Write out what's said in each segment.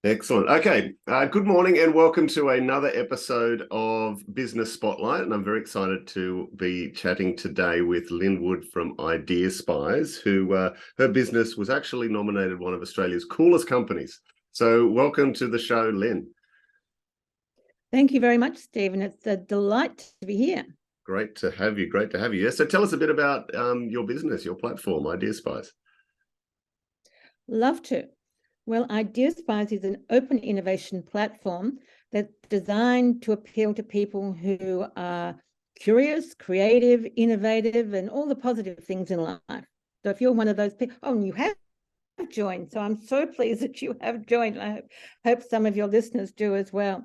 Excellent. Okay. Good morning and welcome to another episode of Business Spotlight. And I'm very excited to be chatting today with Lynn Wood from Ideaspies, who her business was actually nominated one of Australia's coolest companies. So welcome to the show, Lynn. Thank you very much, Stephen. It's a delight to be here. Great to have you. Great to have you. Yeah. So tell us a bit about your business, your platform, Ideaspies. Love to. Well, Ideaspies is an open innovation platform that's designed to appeal to people who are curious, creative, innovative, and all the positive things in life. So if you're one of those people, and you have joined, so I'm so pleased that you have joined. I hope some of your listeners do as well.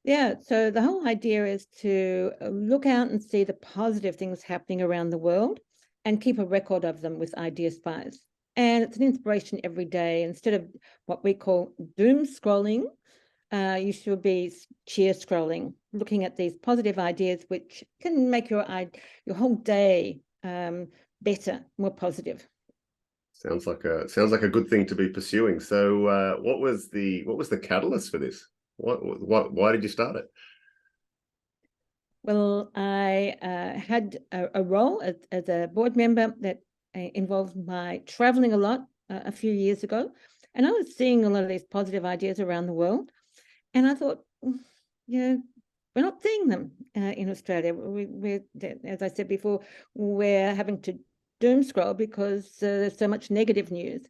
Yeah, so the whole idea is to look out and see the positive things happening around the world and keep a record of them with Ideaspies. And it's an inspiration every day. Instead of what we call doom scrolling, you should be cheer scrolling, looking at these positive ideas which can make your whole day better, more positive. Sounds like a good thing to be pursuing. So, what was the catalyst for this? Why did you start it? Well, I had a role as a board member that involved my traveling a lot a few years ago, and I was seeing a lot of these positive ideas around the world, and I thought, we're not seeing them in Australia. We're, as I said before, we're having to doom scroll because there's so much negative news.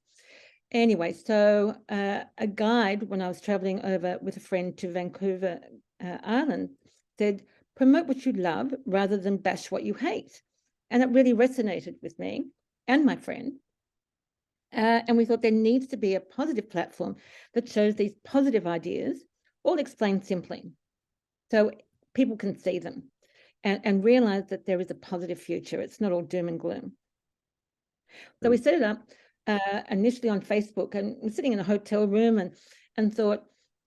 Anyway, so a guide, when I was traveling over with a friend to Vancouver Island, said, promote what you love rather than bash what you hate. And it really resonated with me and my friend. And we thought there needs to be a positive platform that shows these positive ideas, all explained simply, so people can see them and realize that there is a positive future. It's not all doom and gloom. So we set it up initially on Facebook, and we're sitting in a hotel room and thought,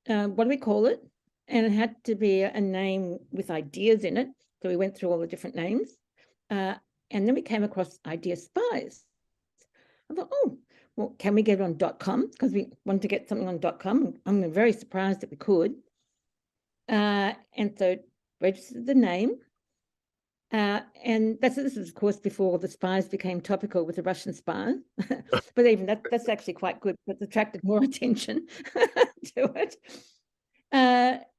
what do we call it? And it had to be a name with ideas in it. So we went through all the different names. And then we came across Ideaspies. I thought, oh, well, can we get it on .com? Because we wanted to get something on .com. I'm very surprised that we could. And so registered the name. And this is, of course, before the spies became topical with the Russian spies. But even that's actually quite good. It's attracted more attention to it.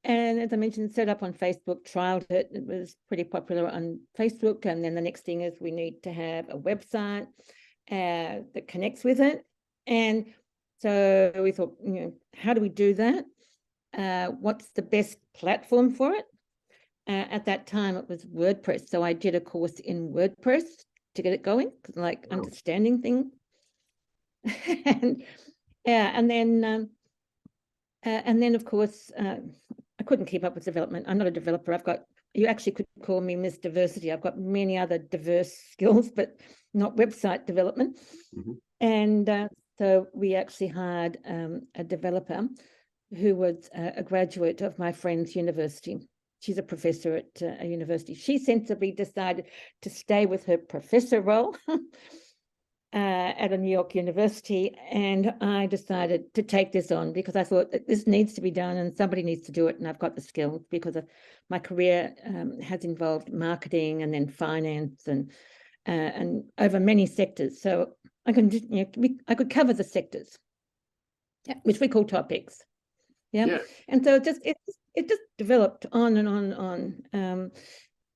And as I mentioned, set up on Facebook, trialed it. It was pretty popular on Facebook. And then the next thing is we need to have a website that connects with it. And so we thought, how do we do that? What's the best platform for it? At that time, it was WordPress. So I did a course in WordPress to get it going, like understanding things. And then, of course, I couldn't keep up with development. I'm not a developer. You actually could call me Miss Diversity. I've got many other diverse skills, but not website development. Mm-hmm. And so we actually hired a developer who was a graduate of my friend's university. She's a professor at a university. She sensibly decided to stay with her professor role at a New York university, and I decided to take this on because I thought that this needs to be done and somebody needs to do it, and I've got the skills because of my career has involved marketing and then finance and over many sectors. So I I could cover the sectors, which we call topics. Yeah. And so it just developed on and on and on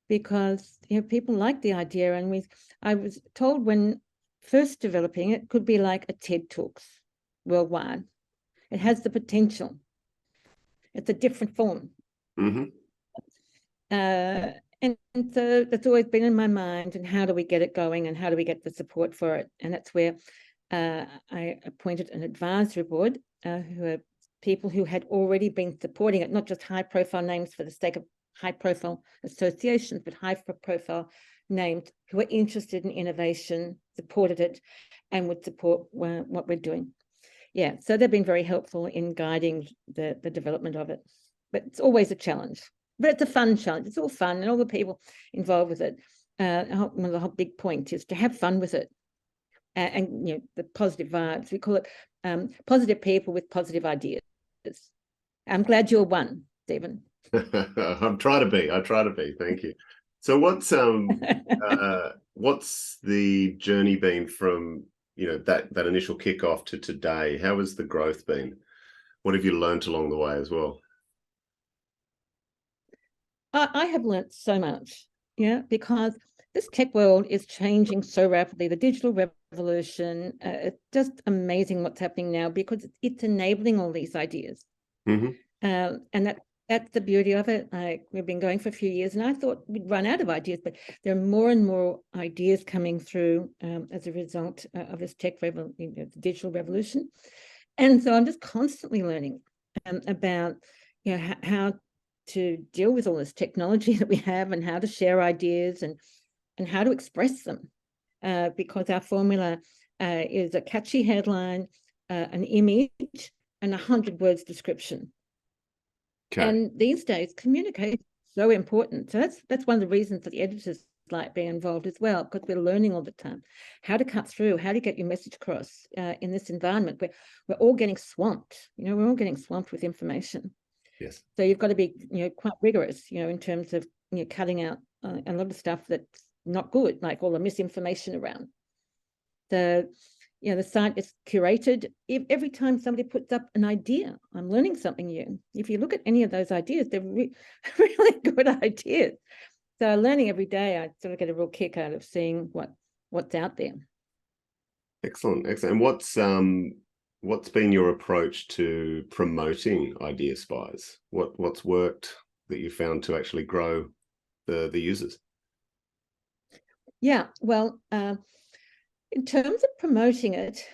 because people like the idea, and I was told when first developing it could be like a TED Talks worldwide. It has the potential. It's a different form. Mm-hmm. And so that's always been in my mind, and how do we get it going and how do we get the support for it? And that's where I appointed an advisory board who are people who had already been supporting it, not just high-profile names for the sake of high-profile associations, but high-profile names who are interested in innovation, supported it, and would support what we're doing. Yeah, so they've been very helpful in guiding the development of it. But it's always a challenge. But it's a fun challenge. It's all fun, and all the people involved with it. One of the whole big point is to have fun with it, and the positive vibes. We call it positive people with positive ideas. I'm glad you're one, Stephen. I try to be. Thank you. So what's the journey been from, that initial kickoff to today? How has the growth been? What have you learned along the way as well? I have learnt so much, because this tech world is changing so rapidly. The digital revolution, it's just amazing what's happening now because it's enabling all these ideas. Mm-hmm. And that's the beauty of it. We've been going for a few years, and I thought we'd run out of ideas, but there are more and more ideas coming through as a result of this tech revolution, the digital revolution. And so I'm just constantly learning about how to deal with all this technology that we have, and how to share ideas and how to express them, because our formula is a catchy headline, an image, and 100 words description. Okay. And these days, communication is so important. So that's one of the reasons that the editors like being involved as well, because we're learning all the time how to cut through, how to get your message across in this environment where we're all getting swamped. We're all getting swamped with information. Yes. So you've got to be, quite rigorous, in terms of cutting out a lot of stuff that's not good, like all the misinformation around. The site is curated. Every time somebody puts up an idea, I'm learning something new. If you look at any of those ideas, they're really good ideas. So learning every day, I sort of get a real kick out of seeing what's out there. Excellent. And what's been your approach to promoting Ideaspies? What's worked that you found to actually grow the users? Yeah, well, in terms of promoting it,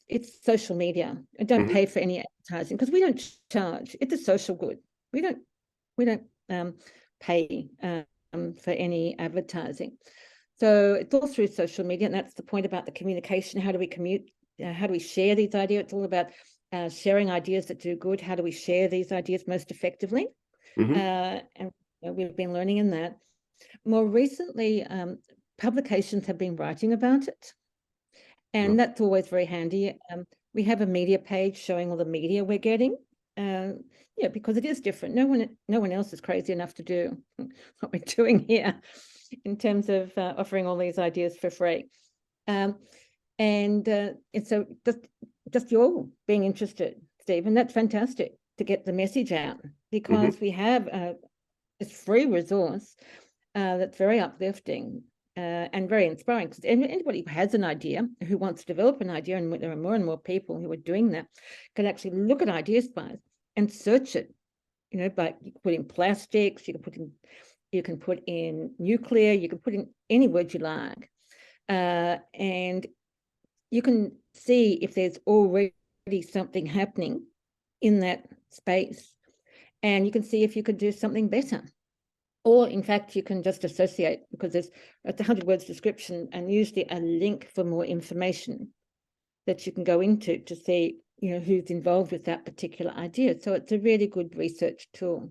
it's social media. I don't pay for any advertising because we don't charge. It's a social good. We don't pay for any advertising. So it's all through social media, and that's the point about the communication. How do we how do we share these ideas? It's all about sharing ideas that do good. How do we share these ideas most effectively? And we've been learning in that. More recently, publications have been writing about it. And that's always very handy. We have a media page showing all the media we're getting. Because it is different. No one else is crazy enough to do what we're doing here in terms of offering all these ideas for free. And so just you all being interested, Stephen, that's fantastic to get the message out, because we have this free resource that's very uplifting. And very inspiring, because anybody who has an idea, who wants to develop an idea, and there are more and more people who are doing that, can actually look at Ideaspies and search it, by you can put in plastics, you can put in nuclear, you can put in any word you like, and you can see if there's already something happening in that space, and you can see if you could do something better. Or in fact, you can just associate, because it's 100 words description and usually a link for more information that you can go into to see, who's involved with that particular idea. So it's a really good research tool.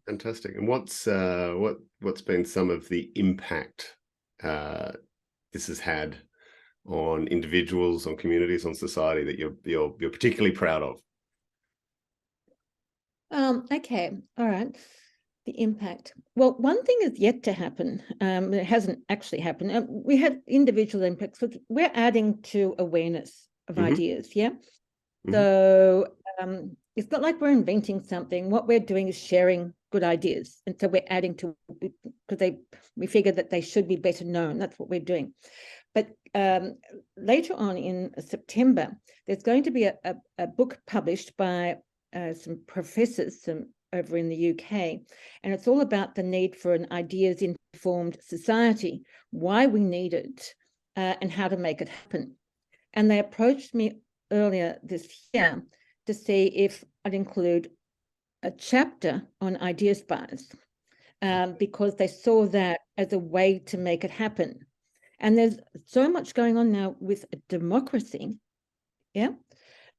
Fantastic. And what's been some of the impact this has had on individuals, on communities, on society that you're particularly proud of? Okay, all right. The impact. Well, one thing is yet to happen. It hasn't actually happened. We have individual impacts, but we're adding to awareness of ideas. Yeah. So it's not like we're inventing something. What we're doing is sharing good ideas, and so we're adding to, because we figure that they should be better known. That's what we're doing. But later on in September, there's going to be a book published by some professors over in the UK, and it's all about the need for an ideas-informed society, why we need it, and how to make it happen. And they approached me earlier this year to see if I'd include a chapter on Ideaspies, because they saw that as a way to make it happen. And there's so much going on now with democracy,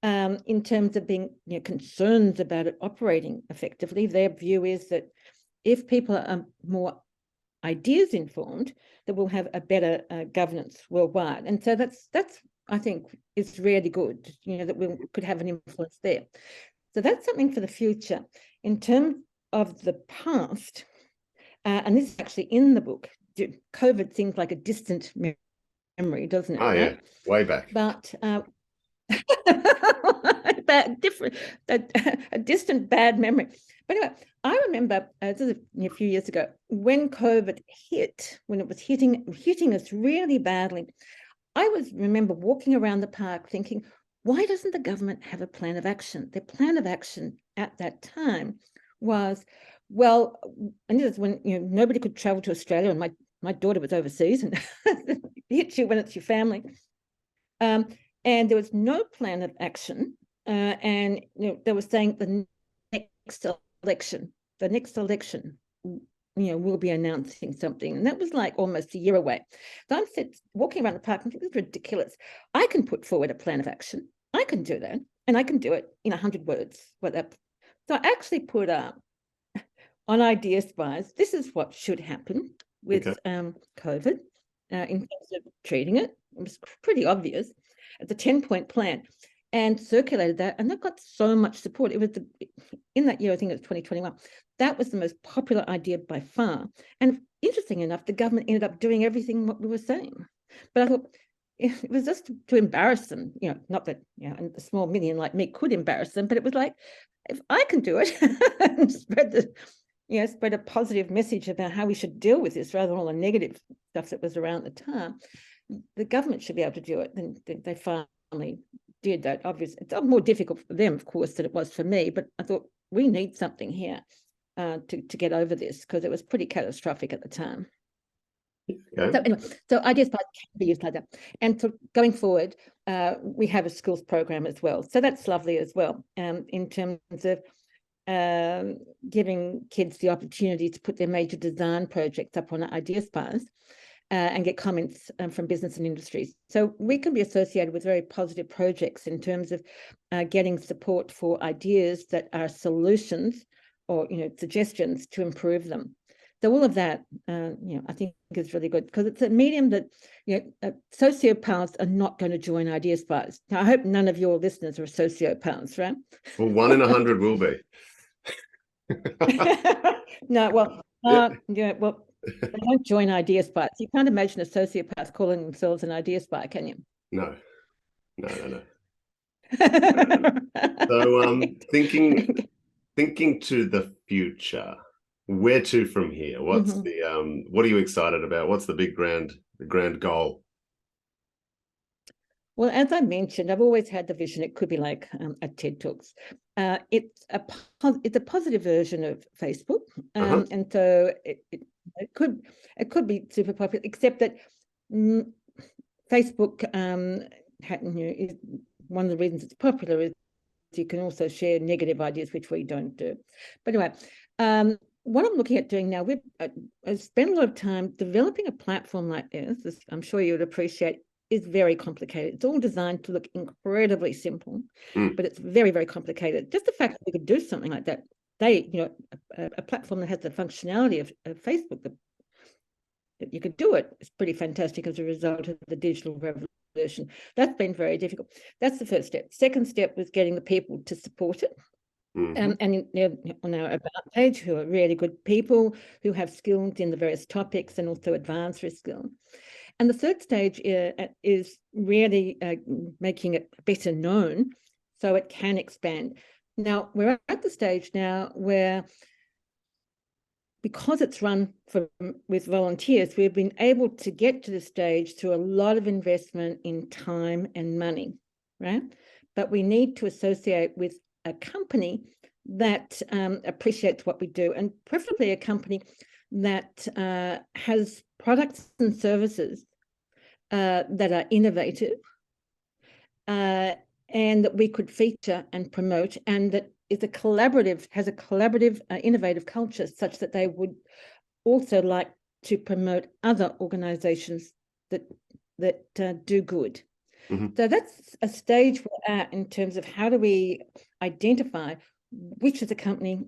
in terms of being concerns about it operating effectively. Their view is that if people are more ideas informed, that we'll have a better governance worldwide. And so that's I think is really good, that we could have an influence there. So that's something for the future. In terms of the past, and this is actually in the book, COVID seems like a distant memory, doesn't it? Oh, right? Yeah, way back. But a distant bad memory. But anyway, I remember this is a few years ago when COVID hit, when it was hitting us really badly. I remember walking around the park thinking, why doesn't the government have a plan of action? Their plan of action at that time was, well, and this is when nobody could travel to Australia, and my daughter was overseas, and it hits you when it's your family. And there was no plan of action. And they were saying the next election we'll be announcing something. And that was like almost a year away. So I'm walking around the park and thinking, this is ridiculous. I can put forward a plan of action. I can do that. And I can do it in 100 words. So I actually put up on Ideaspies, this is what should happen with COVID in terms of treating it. It was pretty obvious. It's a 10-point plan, and circulated that, and that got so much support. It was in that year, I think it was 2021. That was the most popular idea by far. And interesting enough, the government ended up doing everything what we were saying. But I thought it was just to embarrass them, not that a small minion like me could embarrass them, but it was like, if I can do it and spread a positive message about how we should deal with this rather than all the negative stuff that was around at the time, the government should be able to do it. And they finally did that. Obviously, it's more difficult for them, of course, than it was for me. But I thought we need something here to get over this, because it was pretty catastrophic at the time. Okay. So anyway, so Ideaspies can be used like that. And so going forward, we have a skills program as well. So that's lovely as well, in terms of giving kids the opportunity to put their major design projects up on Ideaspies. And get comments from business and industries. So we can be associated with very positive projects in terms of getting support for ideas that are solutions or suggestions to improve them. So all of that, I think is really good, because it's a medium that sociopaths are not going to join Ideaspies. Now, I hope none of your listeners are sociopaths, right? Well, 1 in 100 will be. No, well, well. They don't join Ideaspies. You can't imagine a sociopath calling themselves an Ideaspy, can you? No. So thinking to the future, where to from here? What's what are you excited about? What's the big grand goal? Well, as I mentioned, I've always had the vision it could be like a TED Talks. It's a positive version of Facebook, and so it could be super popular, except that Facebook is one of the reasons it's popular is you can also share negative ideas, which we don't do. But anyway, what I'm looking at doing now, I've spent a lot of time developing a platform like this. I'm sure you would appreciate. Is very complicated. It's all designed to look incredibly simple, but it's very, very complicated. Just the fact that we could do something like that, a platform that has the functionality of Facebook, that you could do it, is pretty fantastic as a result of the digital revolution. That's been very difficult. That's the first step. Second step was getting the people to support it. And on our About page, who are really good people who have skills in the various topics and also advanced skills. And the third stage is really making it better known so it can expand. Now, we're at the stage now where, because it's run with volunteers, we've been able to get to the stage through a lot of investment in time and money, right? But we need to associate with a company that appreciates what we do, and preferably a company that has products and services that are innovative and that we could feature and promote, and that has a collaborative, innovative culture, such that they would also like to promote other organizations that do good. So that's a stage we're at in terms of how do we identify which is a company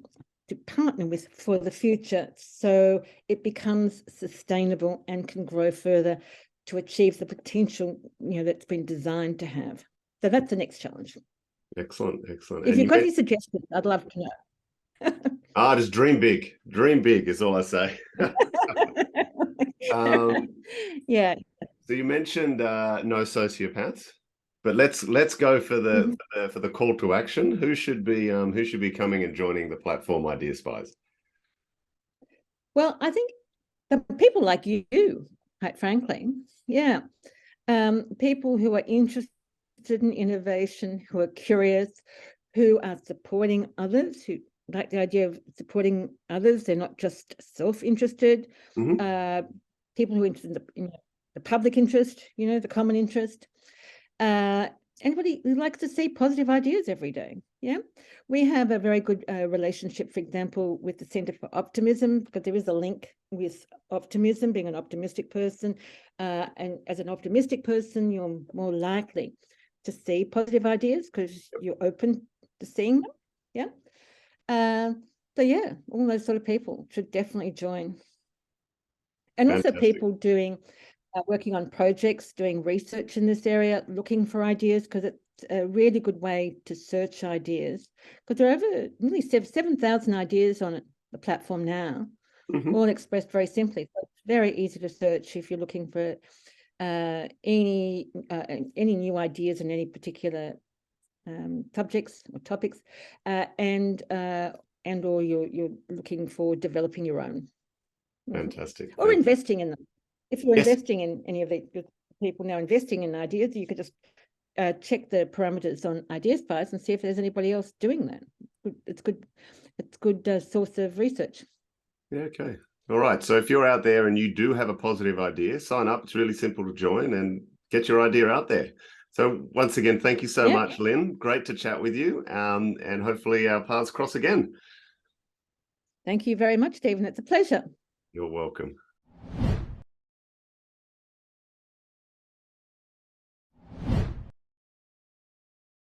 to partner with for the future, so it becomes sustainable and can grow further to achieve the potential, that's been designed to have. So that's the next challenge. Excellent. If you've got any suggestions, I'd love to know. Just dream big. Dream big is all I say. Yeah. So you mentioned no sociopaths, but let's go for the for the call to action. Who should be coming and joining the platform Ideaspies? Well, I think the people like you, quite frankly, yeah, people who are interested in innovation, who are curious, who are supporting others, who like the idea of supporting others. They're not just self-interested. People who are interested in the public interest, the common interest. Anybody who likes to see positive ideas every day. Yeah, we have a very good relationship, for example, with the Centre for Optimism, because there is a link with optimism, being an optimistic person. And as an optimistic person, you're more likely to see positive ideas because you're open to seeing them. Yeah. So yeah, all those sort of people should definitely join. And Fantastic. Also people doing working on projects, doing research in this area, looking for ideas, because it's a really good way to search ideas. Because there are over nearly 7,000 ideas on the platform now, all expressed very simply. So it's very easy to search if you're looking for any new ideas in any particular subjects or topics, and or you're looking for developing your own. Fantastic. Or investing in them. If you're investing in any of the people now investing in ideas, you could just check the parameters on Ideaspies and see if there's anybody else doing that. It's good. It's good source of research. Yeah, okay. All right. So if you're out there and you do have a positive idea, sign up. It's really simple to join and get your idea out there. So once again, thank you so much, Lynn. Great to chat with you. And hopefully our paths cross again. Thank you very much, Stephen. It's a pleasure. You're welcome.